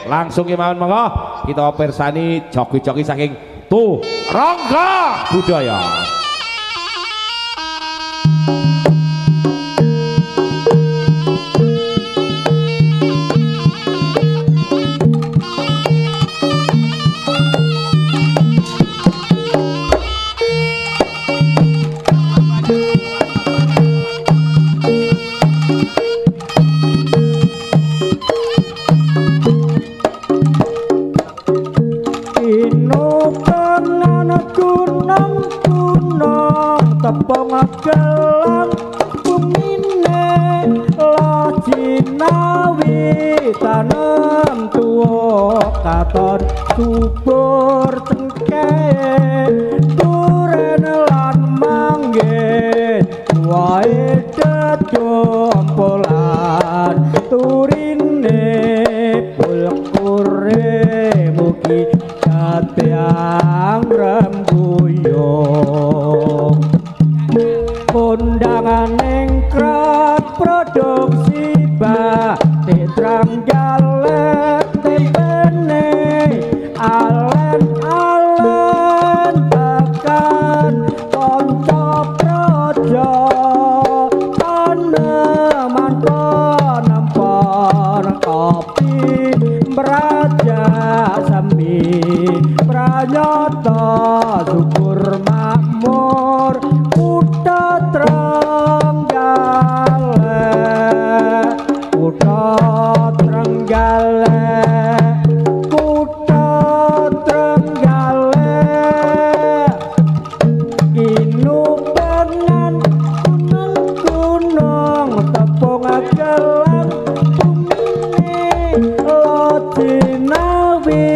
langsung kemawon monggo kita persani joki-joki saking Rangga Budaya. Tepung gelang bumine lajinawi tanem tuwa katon subur cengkeh turen lan manggih wae dedompolan turine pulkure mugi katyang rembuyung undangan ningkrat produksi batik Trenggalek tempene alen-alen tekan konco projo taneman penempor kopi beraja sambi pranyata syukur makmur Kutha Trenggalek, Kutha Trenggalek, Kutha Trenggalek, kinupengan gunung tepung gelang bumine lajinawi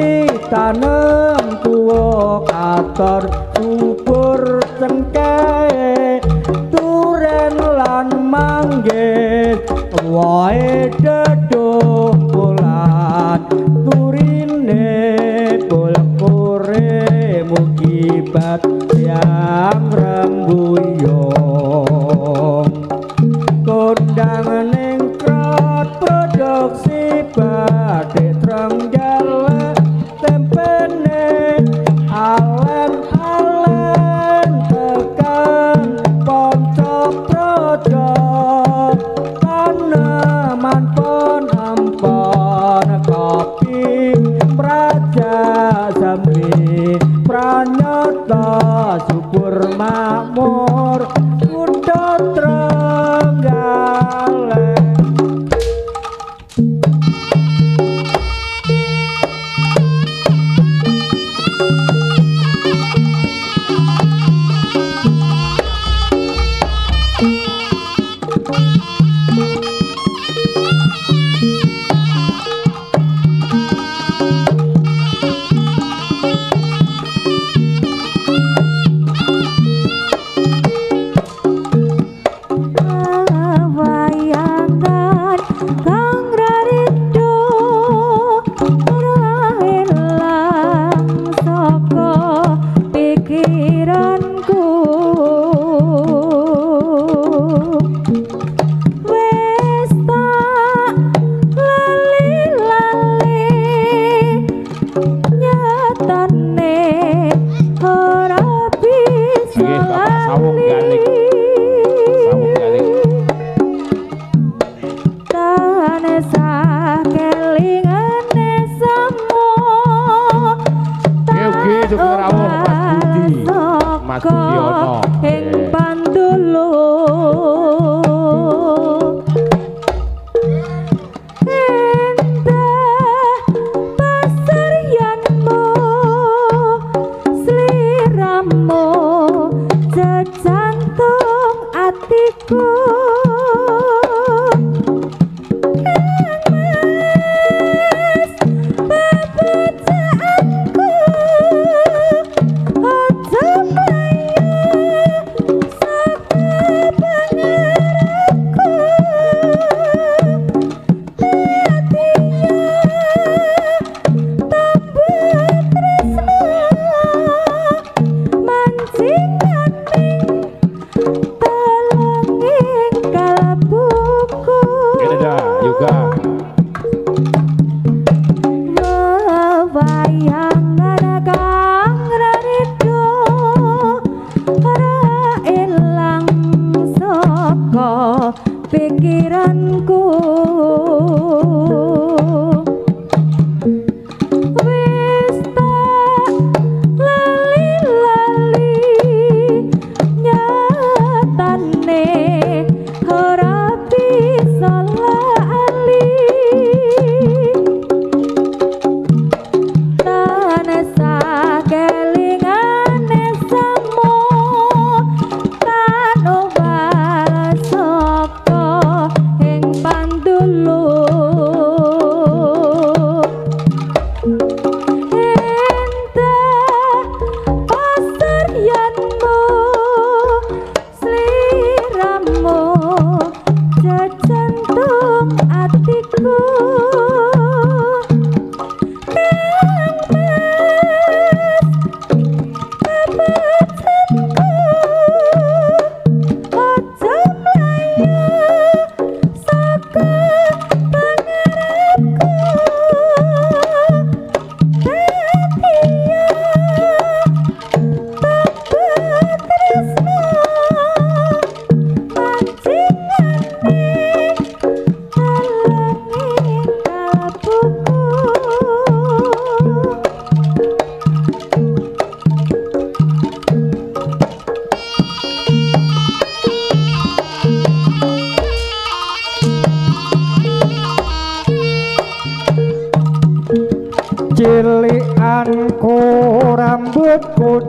tanem tuwa katon subur cengkeh turen lan manggih wae dedompolan turine pulkure mugi batyang rembuyung kondang ningkrat produksi batik Trenggalek tempene alen-alen tekan ponco projo taneman penempon kopi praja sambi pranyata syukur makmur Kutha Trenggalek.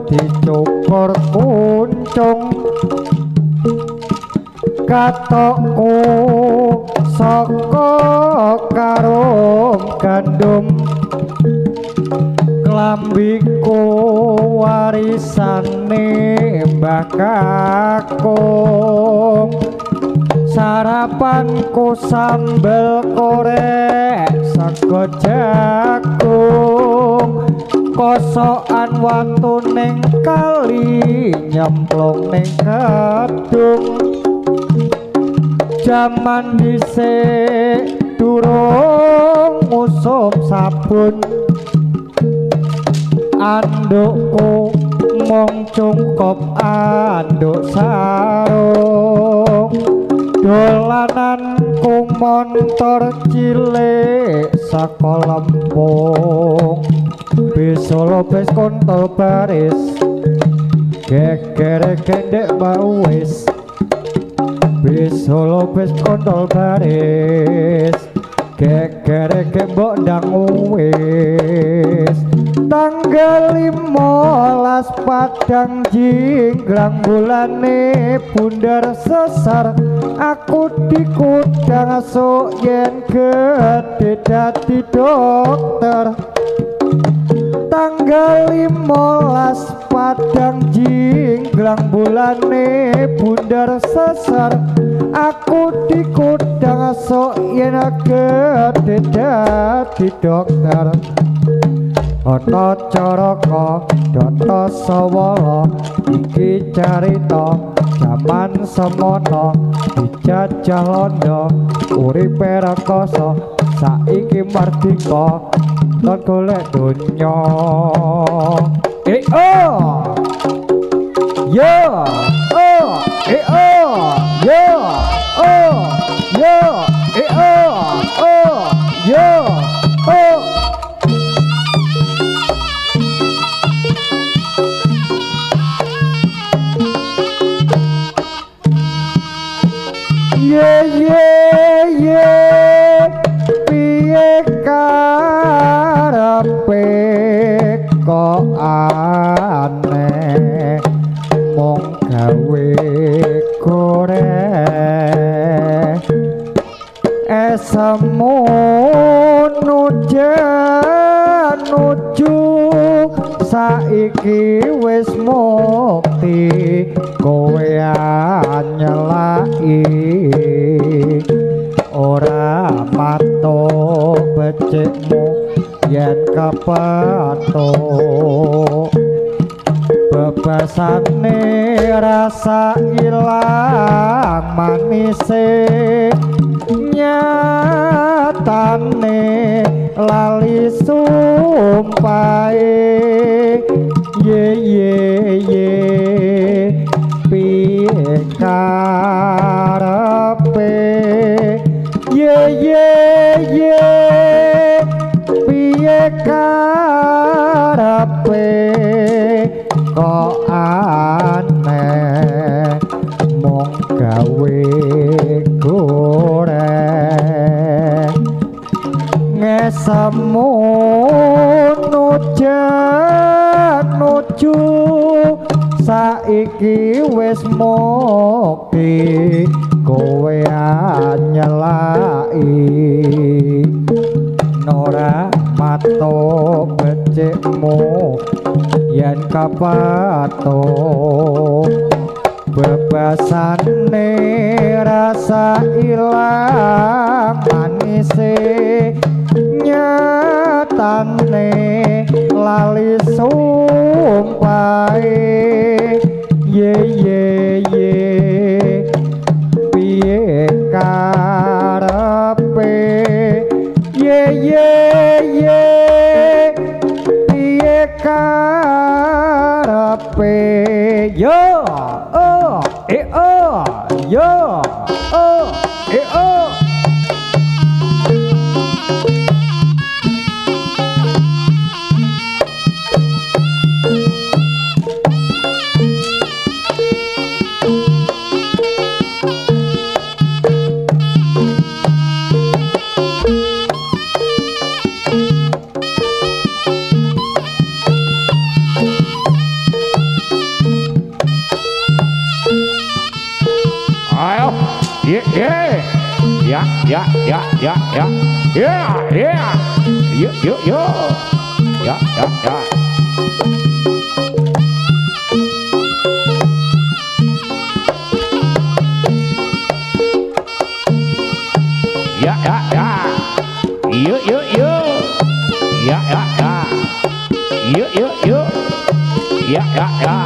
dicukur kuncung katokku saka karum gandum klambiku warisane Mbah Kakung sarapanku sambel korek sego jagung kosokan watu ning kali nyemplung ning gedung jaman dhisik durung ngusum sabun andukku mung cungkup anduk sarung dolananku montor cilik saka Lampung bis Solo bis kontol baris gegere gendek bau wis bis Solo bis kontol baris gegere gembok ndang wis tanggal 15 Padang jinggrang bulane bundar sesar aku dikudang sok yen gede dadi dokter tanggal 15 Padang jinggrang bulane bundar sesar aku dikudang sok yen gede dadi dokter Ana Caraka Data Sawala iki carita jaman semono dijajah Londo uripe rekoso saiki mardika lan golek donya oh yeah oh yeah oh yeah yeah ye piye karepe kok aneh mung gawe goreng nuju saiki wis mukti kowe nyelaki ora matuk becikmu yen kepatuk bebasane rasa ilang manise nyatane lali sumpahe ye piye karepe ye piye karepe kok aneh mung gawe goreng ngesemun nuju saiki wis mukti kowe nyelaki ora matuk becikmu yen kapatuk bebasane rasa ilang manise nyatane lali sumpahe ye piye karepe ye piye karepe yo yeah, yeah, yeah, yeah, yeah, yeah, yeah, yeah, yeah, yo, yo, yo, yeah, yeah, yeah. Ya ya ya, yuk yuk yuk, ya ya ya, yuk yuk yuk, ya ya ya,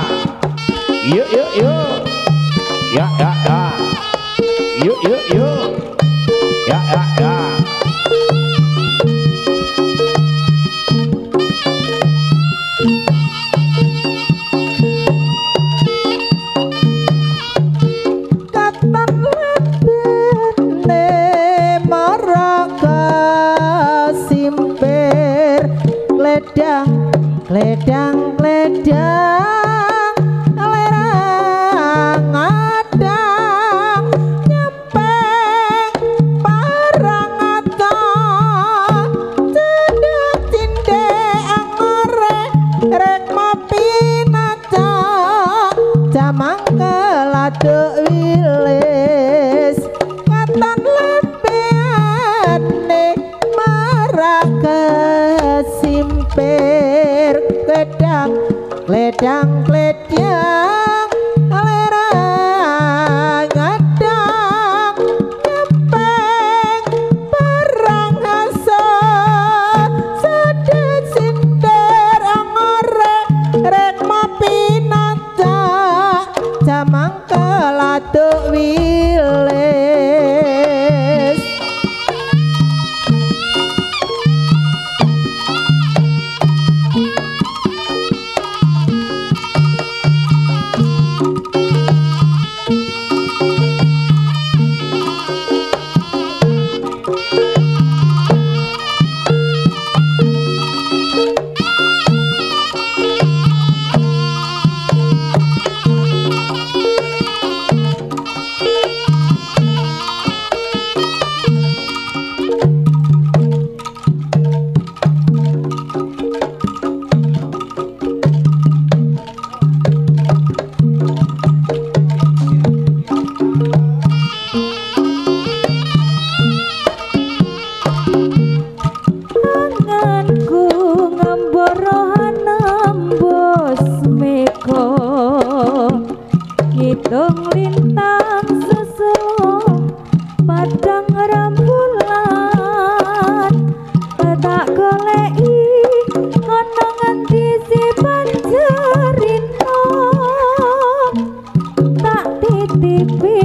yuk yuk yuk, ya ya ya, yuk yuk yuk, ya ya ya. Gledang gledang lerang adang nyepeng parang ata cedek cindek angore rek mopi naca jamang keladuk wilis katon lempeane marah kesimper gledang gledang gledang lerang adang nyepeng perang asa sedek sinder angore rek mopi naca jamang keladuk wilis. Hitung lintang susul padang rembulan tak goleki ana ngendi si panjerino tak titipi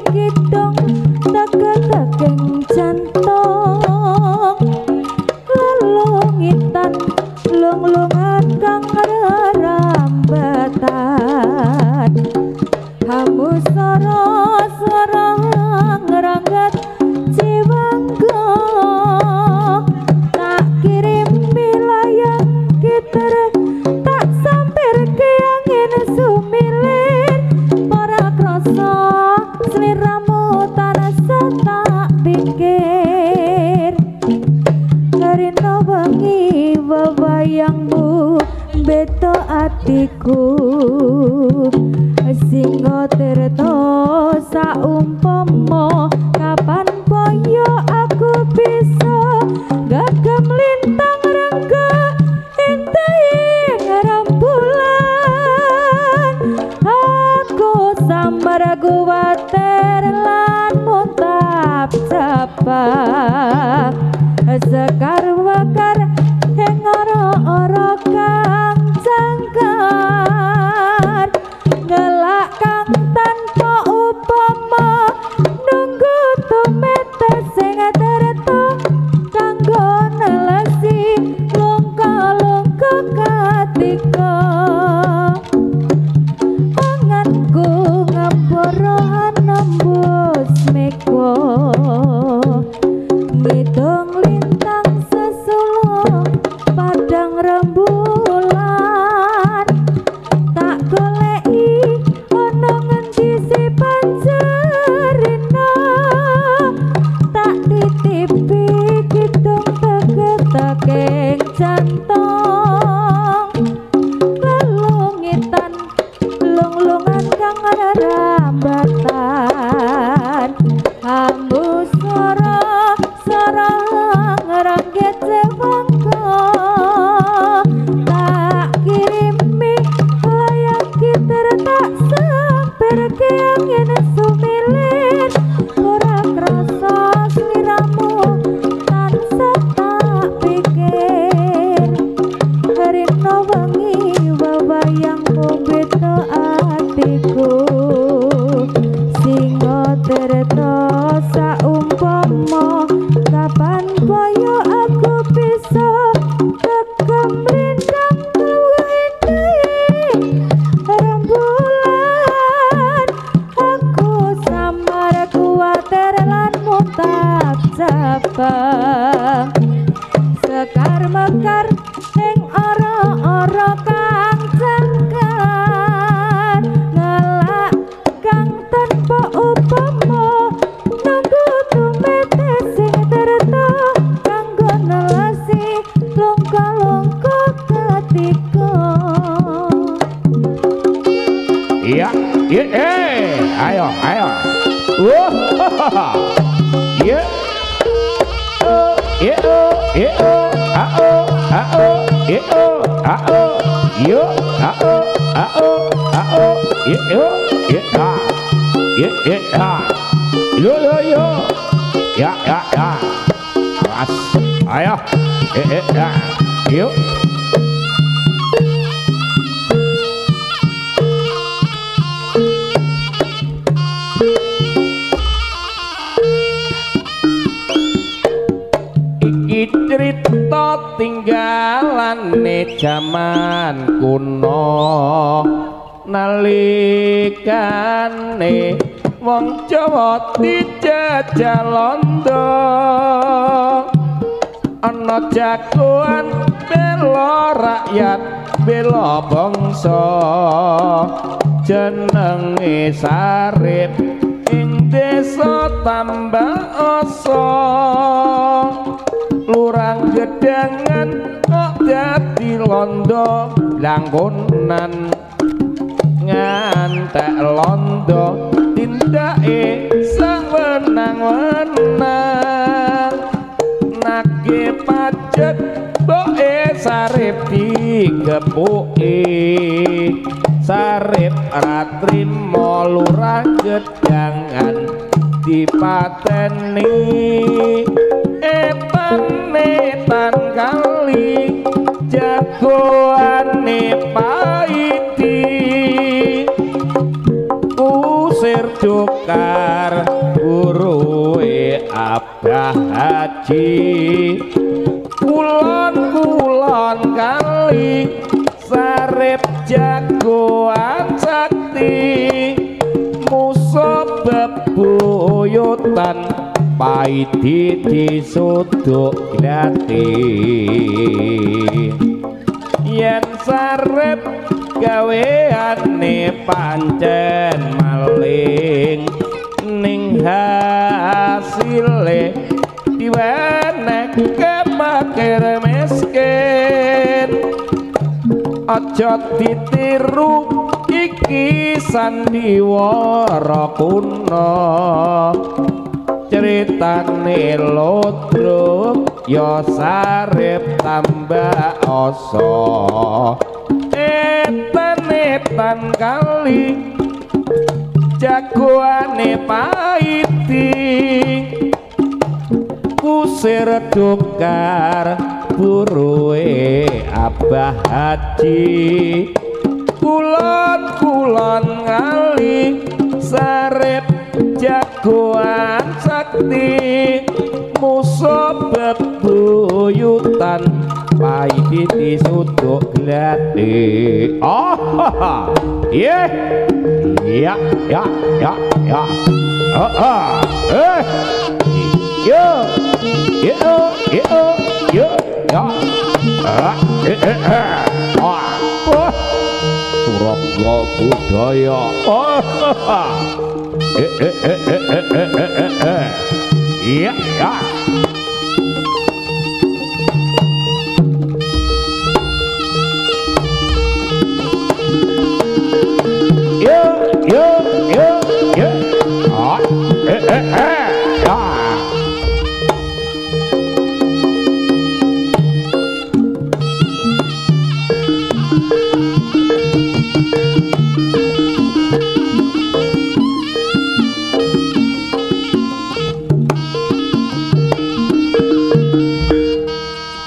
kidung teke-tekeng jantung lelungitan lung-lungan kang rerambatan hamu soro-soro ngerangget jiwangku tak kirim wilayah gitar tak sampir ke angin sumilir para krasa sliramu tarasa tak pikir ngerino wengi webayangmu beto atiku singgo tirto saumpama kapan boyo aku bisa gagam lintang rengga intai rembulan aku samar kuwatir lan muntap capak sekar wakar heng ora-ora kang jangkar ngelak kang tanpa upama nunggu tumete sing terto kanggo nelesi lungka-lungka katika anganku ngemboro nembus meko ngitung lintang sesulung padang rembulan tak goleki ana ngendi si panjerino tak titipi kidung teke-tekeng jantung lelungitan lung-lungan kang rerambatan ambu sara ngrengget sewangko tak kirimi layang gitar tak samper ke angin sumilin ora krasa sliramu tansah tak pikir rino wengi wewayangmu beda atiku singo terto saumpama kapan koyo aku bisa tekem lindang kuwedai rembulan aku samar kuatir lan mutab cabang sekar mekar ning ora-ora kang jangkar ngelak kang tanpa upama nunggu tumete sing terto kanggo nelasi longko-longko ketika Iya, ayo. Iya. Ayo. Yuk. Cerita tinggalane jaman kuno nalikane wong Jawa dijajah londo ana jagoan bela rakyat bela bangsa jenenge Sarip ing desa Tambakasa lurang gedangan kok dadi londo langkonan ngantek londo tindake sawenang-wenang nagih pajak boke Sarip digepuki Sarip ratrimo lurang gedangan dipateni etan kali jagoane paiti usir dokar guruwe Abah Haji kulon kali Sarip jagoan sakti musuh bebuyutan paiti disuduk gratis yen Sarip gaweane pancen maling ning hasile diwenehke makir miskin aja ditiru iki sandiwara kuno ceritane lodruk ya Sarip Tambakasa etan kali jagoane paiti kusir dokar buruwe Abah Haji kulon ngali Sarip jagoan sakti musuh bebuyutan paiti disuduk glati iya Turangga budaya iya